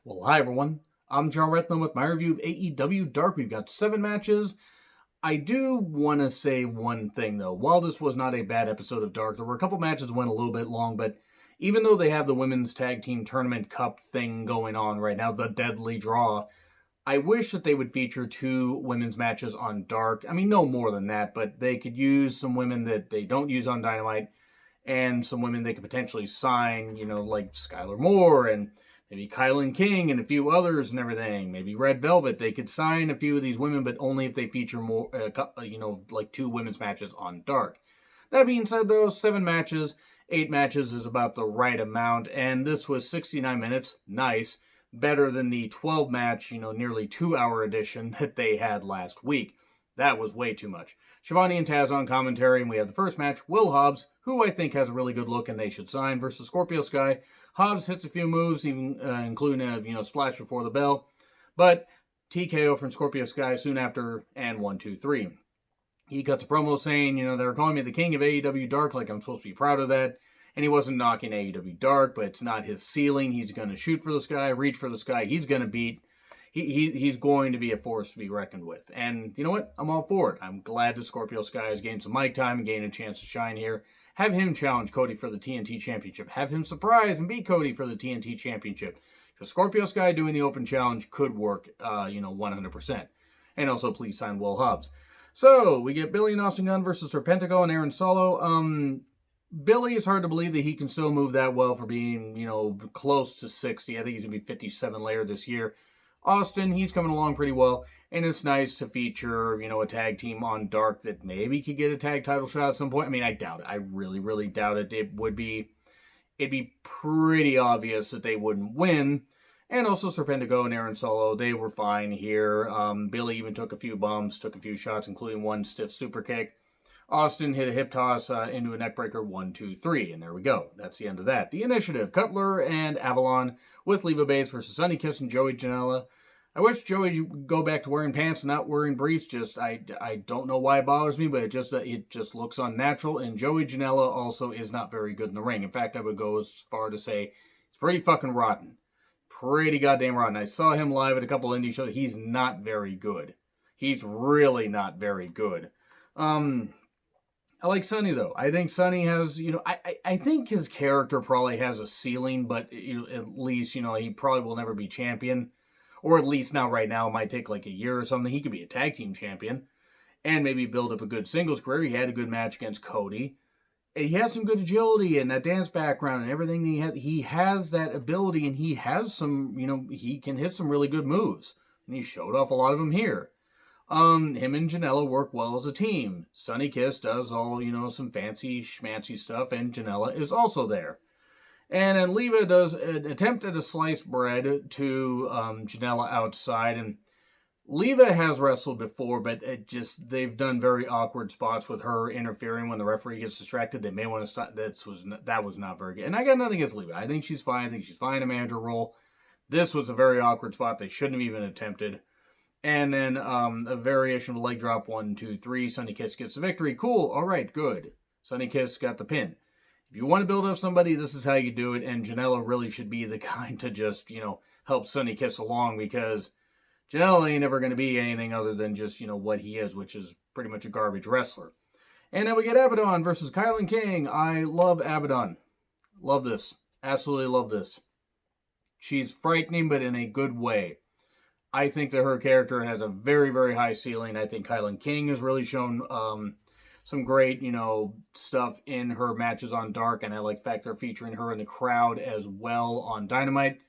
Well, hi everyone. I'm John Rethnam with my review of AEW Dark. We've got 7 matches. I do want to say one thing though. While this was not a bad episode of Dark, there were a couple matches that went a little bit long, but even though they have the Women's Tag Team Tournament Cup thing going on right now, the Deadly Draw, I wish that they would feature 2 women's matches on Dark. I mean, no more than that, but they could use some women that they don't use on Dynamite and some women they could potentially sign, like Skylar Moore and maybe Kylan King and a few others and everything. Maybe Red Velvet. They could sign a few of these women, but only if they feature more, like 2 women's matches on Dark. That being said, though, 7 matches, 8 matches is about the right amount, and this was 69 minutes. Nice. Better than the 12 match, nearly 2 hour edition that they had last week. That was way too much. Shivani and Taz on commentary, and we have the first match, Will Hobbs, who I think has a really good look and they should sign, versus Scorpio Sky. Hobbs hits a few moves, even including a splash before the bell, but TKO from Scorpio Sky soon after, and 1, 2, 3. He cuts a promo saying, they're calling me the king of AEW Dark, like I'm supposed to be proud of that. And he wasn't knocking AEW Dark, but it's not his ceiling. He's going to shoot for the sky, reach for the sky. He's going to beat. He's going to be a force to be reckoned with. And you know what? I'm all for it. I'm glad that Scorpio Sky has gained some mic time and gained a chance to shine here. Have him challenge Cody for the TNT Championship. Have him surprise and beat Cody for the TNT Championship. Because Scorpio Sky doing the open challenge could work, 100%. And also, please sign Will Hobbs. So, we get Billy and Austin Gunn versus Serpentico and Aaron Solo. Billy, it's hard to believe that he can still move that well for being, close to 60. I think he's going to be 57 later this year. Austin, he's coming along pretty well, and it's nice to feature, a tag team on Dark that maybe could get a tag title shot at some point. I mean, I doubt it. I really, really doubt it. It'd be pretty obvious that they wouldn't win. And also Serpentico and Aaron Solo, they were fine here. Billy even took a few bumps, took a few shots, including one stiff super kick. Austin hit a hip toss into a neckbreaker, 1, 2, 3, and there we go. That's the end of that. The Initiative, Cutler and Avalon with Leva Bates versus Sonny Kiss and Joey Janela. I wish Joey would go back to wearing pants and not wearing briefs. I don't know why it bothers me, but it just looks unnatural. And Joey Janela also is not very good in the ring. In fact, I would go as far to say it's pretty fucking rotten. Pretty goddamn rotten. I saw him live at a couple indie shows. He's not very good. He's really not very good. I like Sonny, though. I think Sonny has, I think his character probably has a ceiling, but at least, he probably will never be champion. Or at least not right now. It might take like a year or something. He could be a tag team champion and maybe build up a good singles career. He had a good match against Cody. He has some good agility and that dance background and everything. He has that ability, and he has some, he can hit some really good moves. And he showed off a lot of them here. Him and Janela work well as a team. Sonny Kiss does all, some fancy schmancy stuff, and Janela is also there. And then Leva does an attempt at a sliced bread to Janela outside, and Leva has wrestled before, but they've done very awkward spots with her interfering when the referee gets distracted. They may want to stop. That was not very good. And I got nothing against Leva. I think she's fine. I think she's fine in a manager role. This was a very awkward spot. They shouldn't have even attempted. And then a variation of a leg drop, 1, 2, 3. Sonny Kiss gets the victory. Cool. All right, good. Sonny Kiss got the pin. If you want to build up somebody, this is how you do it. And Janela really should be the kind to just, help Sonny Kiss along, because Janela ain't never going to be anything other than just, what he is, which is pretty much a garbage wrestler. And then we get Abaddon versus Kylan King. I love Abaddon. Love this. Absolutely love this. She's frightening, but in a good way. I think that her character has a very, very high ceiling. I think Kylan King has really shown some great, stuff in her matches on Dark, and I like the fact they're featuring her in the crowd as well on Dynamite.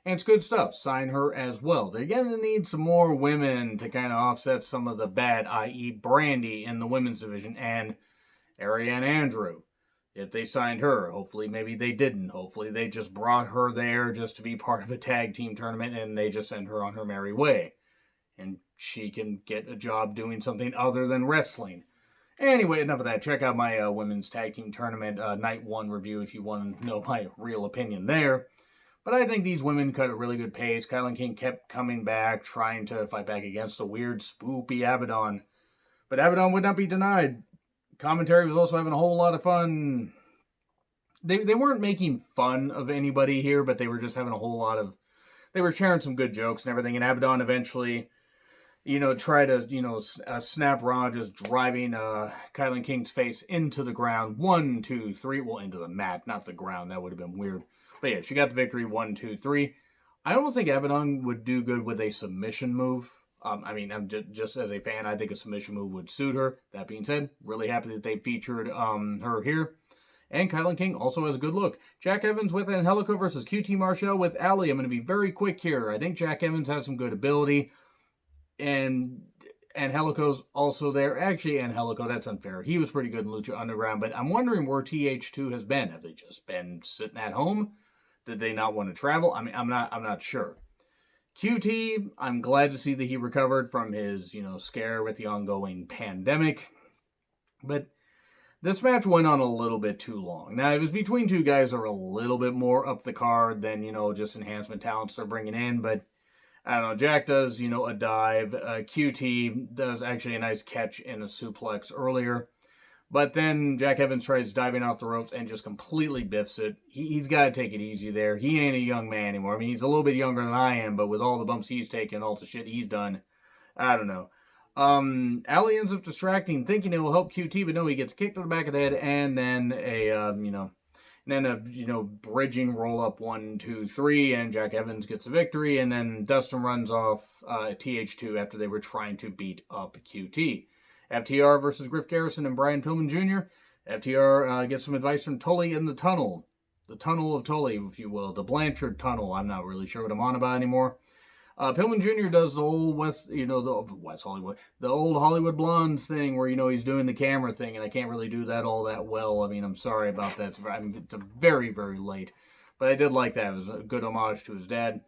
And it's good stuff. Sign her as well. They're going to need some more women to kind of offset some of the bad, i.e. Brandy in the women's division and Ariane Andrew. If they signed her, hopefully maybe they didn't. Hopefully they just brought her there just to be part of a tag team tournament, and they just send her on her merry way. And she can get a job doing something other than wrestling. Anyway, enough of that. Check out my women's tag team tournament night 1 review if you want to know my real opinion there. But I think these women cut at really good pace. Kylan King kept coming back, trying to fight back against a weird, spoopy Abaddon. But Abaddon would not be denied. Commentary was also having a whole lot of fun. They weren't making fun of anybody here, but they were just having a whole lot of they were sharing some good jokes and everything. And Abaddon eventually, try to, snap Raw, just driving Kylan King's face into the ground. 1, 2, 3. Well, into the mat, not the ground. That would have been weird. But yeah, she got the victory. 1, 2, 3. I don't think Abaddon would do good with a submission move. I'm just as a fan, I think a submission move would suit her. That being said, really happy that they featured her here. And Kylan King also has a good look. Jack Evans with Angelico versus QT Marshall with Ali. I'm going to be very quick here. I think Jack Evans has some good ability. And Angelico's also there. Actually, Angelico, that's unfair. He was pretty good in Lucha Underground, but I'm wondering where TH2 has been. Have they just been sitting at home? Did they not want to travel? I mean, I'm not sure. QT, I'm glad to see that he recovered from his, scare with the ongoing pandemic. But this match went on a little bit too long. Now, it was between two guys that are a little bit more up the card than, just enhancement talents they're bringing in. But, I don't know, Jack does, a dive. QT does actually a nice catch in a suplex earlier. But then Jack Evans tries diving off the ropes and just completely biffs it. He's got to take it easy there. He ain't a young man anymore. I mean, he's a little bit younger than I am, but with all the bumps he's taken, all the shit he's done, I don't know. Ali ends up distracting, thinking it will help QT, but no, he gets kicked to the back of the head, and then a bridging roll up 1, 2, 3, and Jack Evans gets a victory, and then Dustin runs off TH2 after they were trying to beat up QT. FTR versus Griff Garrison and Brian Pillman Jr. FTR gets some advice from Tully in the tunnel. The tunnel of Tully, if you will. The Blanchard tunnel. I'm not really sure what I'm on about anymore. Pillman Jr. does the old the old Hollywood Blondes thing where, he's doing the camera thing, and I can't really do that all that well. I mean, I'm sorry about that. It's a very, very late. But I did like that. It was a good homage to his dad.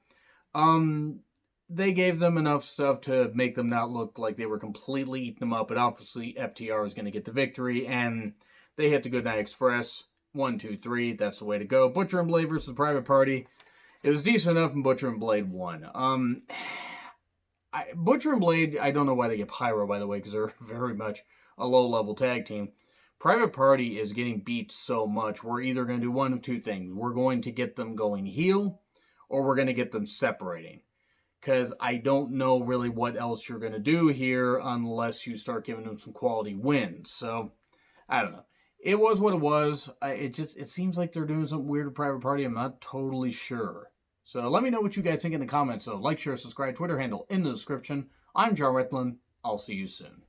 They gave them enough stuff to make them not look like they were completely eating them up, but obviously FTR is going to get the victory, and they hit the Goodnight Express. 1, 2, 3, that's the way to go. Butcher and Blade versus Private Party. It was decent enough, and Butcher and Blade won. Butcher and Blade, I don't know why they get Pyro, by the way, because they're very much a low-level tag team. Private Party is getting beat so much, we're either going to do one of two things. We're going to get them going heel, or we're going to get them separating. Because I don't know really what else you're going to do here unless you start giving them some quality wins. So, I don't know. It was what it was. It seems like they're doing something weird with Private Party. I'm not totally sure. So let me know what you guys think in the comments. So like, share, subscribe, Twitter handle in the description. I'm John Retlin. I'll see you soon.